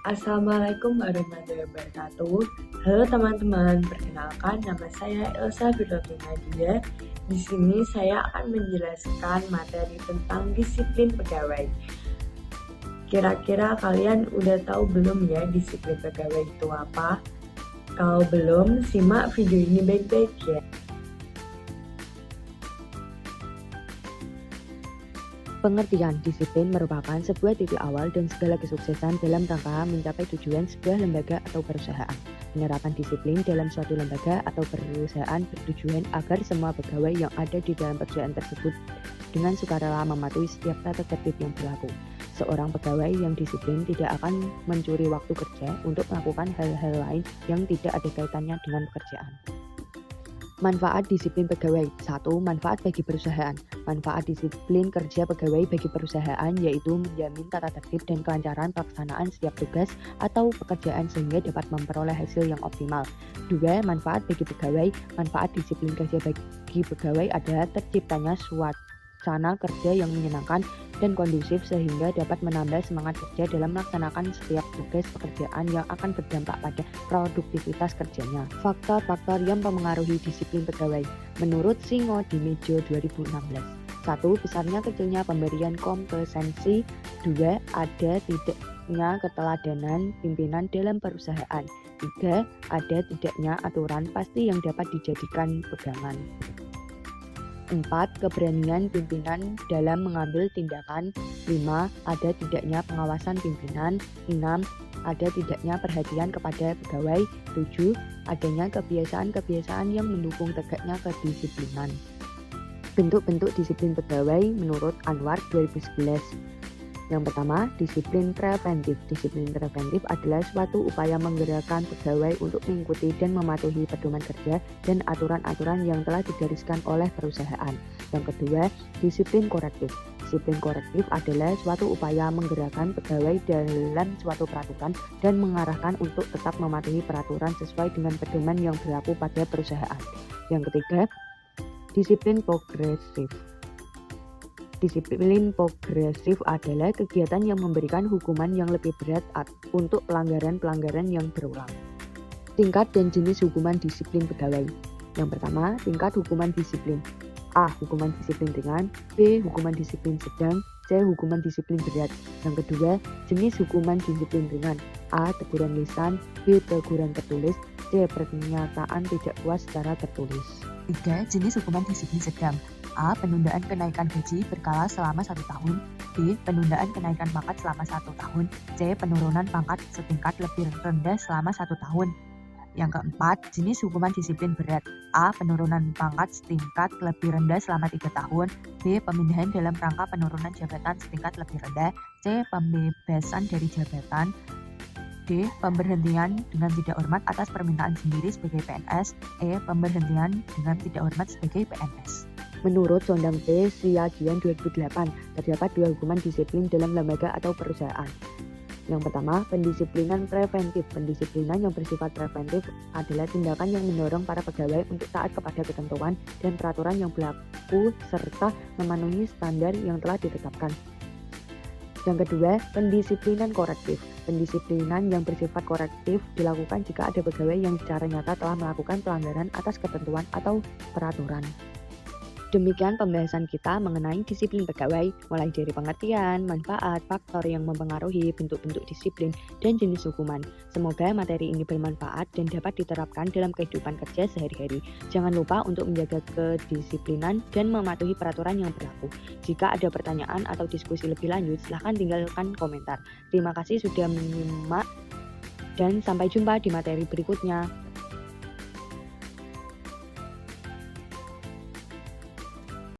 Assalamualaikum warahmatullahi wabarakatuh. Halo teman-teman, perkenalkan nama saya Elsa Birrotu Nadia. Di sini saya akan menjelaskan materi tentang disiplin pegawai. Kira-kira kalian udah tahu belum ya disiplin pegawai itu apa? Kalau belum, simak video ini baik-baik ya. Pengertian disiplin merupakan sebuah titik awal dan segala kesuksesan dalam rangka mencapai tujuan sebuah lembaga atau perusahaan. Penerapan disiplin dalam suatu lembaga atau perusahaan bertujuan agar semua pegawai yang ada di dalam perusahaan tersebut dengan sukarela mematuhi setiap tata tertib yang berlaku. Seorang pegawai yang disiplin tidak akan mencuri waktu kerja untuk melakukan hal-hal lain yang tidak ada kaitannya dengan pekerjaan. Manfaat disiplin pegawai. 1. Manfaat bagi perusahaan. Manfaat disiplin kerja pegawai bagi perusahaan yaitu menjamin tata tertib dan kelancaran pelaksanaan setiap tugas atau pekerjaan sehingga dapat memperoleh hasil yang optimal. 2. Manfaat bagi pegawai. Manfaat disiplin kerja bagi pegawai adalah terciptanya suasana kerja yang menyenangkan dan kondusif sehingga dapat menambah semangat kerja dalam melaksanakan setiap tugas pekerjaan yang akan berdampak pada produktivitas kerjanya. Faktor-faktor yang mempengaruhi disiplin pegawai menurut Singo di Mejo 2016. 1. Besarnya kecilnya pemberian kompetensi. 2. Ada tidaknya keteladanan pimpinan dalam perusahaan. 3. Ada tidaknya aturan pasti yang dapat dijadikan pegangan. 4. Keberanian pimpinan dalam mengambil tindakan. 5. Ada tidaknya pengawasan pimpinan. 6. Ada tidaknya perhatian kepada pegawai. 7. Adanya kebiasaan-kebiasaan yang mendukung tegaknya kedisiplinan. Bentuk-bentuk disiplin pegawai menurut Anwar 2011. Yang pertama, disiplin preventif. Disiplin preventif adalah suatu upaya menggerakkan pegawai untuk mengikuti dan mematuhi pedoman kerja dan aturan-aturan yang telah digariskan oleh perusahaan. Yang kedua, disiplin korektif. Disiplin korektif adalah suatu upaya menggerakkan pegawai dalam suatu peraturan dan mengarahkan untuk tetap mematuhi peraturan sesuai dengan pedoman yang berlaku pada perusahaan. Yang ketiga, disiplin progresif. Disiplin progresif adalah kegiatan yang memberikan hukuman yang lebih berat untuk pelanggaran-pelanggaran yang berulang. Tingkat dan jenis hukuman disiplin pegawai. Yang pertama, tingkat hukuman disiplin. A. Hukuman disiplin ringan. B. Hukuman disiplin sedang. C. Hukuman disiplin berat. Yang kedua, jenis hukuman disiplin ringan. A. Teguran lisan. B. Teguran tertulis. C. Pernyataan tidak puas secara tertulis. 3. Jenis hukuman disiplin sedang. A. Penundaan kenaikan gaji berkala selama 1 tahun. B. Penundaan kenaikan pangkat selama 1 tahun. C. Penurunan pangkat setingkat lebih rendah selama 1 tahun. Yang keempat, jenis hukuman disiplin berat. A. Penurunan pangkat setingkat lebih rendah selama 3 tahun. B. Pemindahan dalam rangka penurunan jabatan setingkat lebih rendah. C. Pembebasan dari jabatan. D. Pemberhentian dengan tidak hormat atas permintaan sendiri sebagai PNS. E. Pemberhentian dengan tidak hormat sebagai PNS. Menurut Sondang P. Siagian 2008, terdapat 2 hukuman disiplin dalam lembaga atau perusahaan. Yang pertama, pendisiplinan preventif. Pendisiplinan yang bersifat preventif adalah tindakan yang mendorong para pegawai untuk taat kepada ketentuan dan peraturan yang berlaku serta memenuhi standar yang telah ditetapkan. Yang kedua, pendisiplinan korektif. Pendisiplinan yang bersifat korektif dilakukan jika ada pegawai yang secara nyata telah melakukan pelanggaran atas ketentuan atau peraturan. Demikian pembahasan kita mengenai disiplin pegawai, mulai dari pengertian, manfaat, faktor yang mempengaruhi bentuk-bentuk disiplin, dan jenis hukuman. Semoga materi ini bermanfaat dan dapat diterapkan dalam kehidupan kerja sehari-hari. Jangan lupa untuk menjaga kedisiplinan dan mematuhi peraturan yang berlaku. Jika ada pertanyaan atau diskusi lebih lanjut, silahkan tinggalkan komentar. Terima kasih sudah menyimak dan sampai jumpa di materi berikutnya.